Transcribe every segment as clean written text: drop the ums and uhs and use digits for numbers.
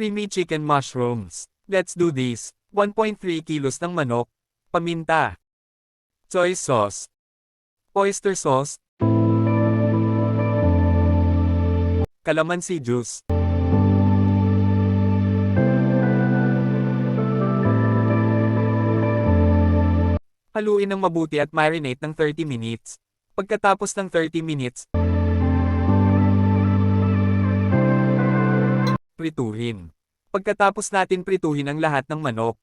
Creamy chicken mushrooms. Let's do this. 1.3 kilos ng manok, paminta, soy sauce, oyster sauce, calamansi juice, haluin ng mabuti at marinate ng 30 minutes. Pagkatapos ng 30 minutes, prituhin. Pagkatapos natin prituhin ang lahat ng manok,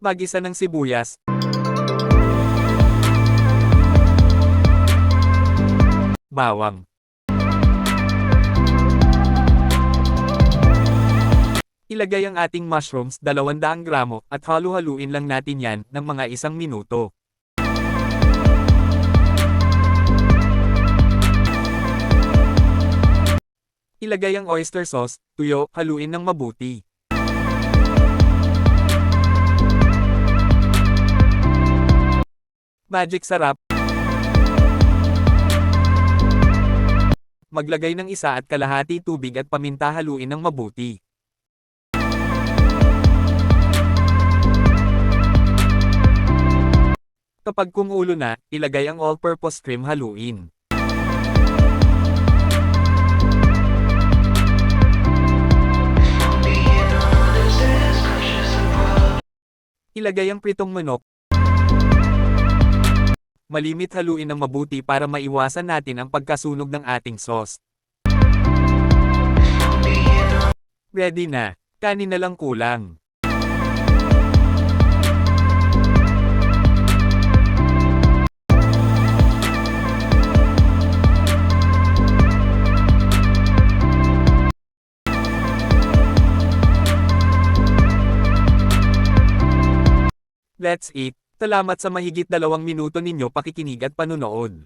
magisa ng sibuyas, bawang, ilagay ang ating mushrooms 200 gramo at halu-haluin lang natin yan ng mga 1 minuto. Ilagay ang oyster sauce, tuyo, haluin ng mabuti. Magic sarap. Maglagay ng 1 at kalahati tubig at paminta, haluin ng mabuti. Kapag kumulo na, ilagay ang all-purpose cream, haluin. Ilagay ang pritong manok. Malimit haluin ng mabuti para maiwasan natin ang pagkasunog ng ating sauce. Ready na, kanin na lang kulang. Let's eat. Salamat sa mahigit 2 minuto ninyo pakikinig at panunood.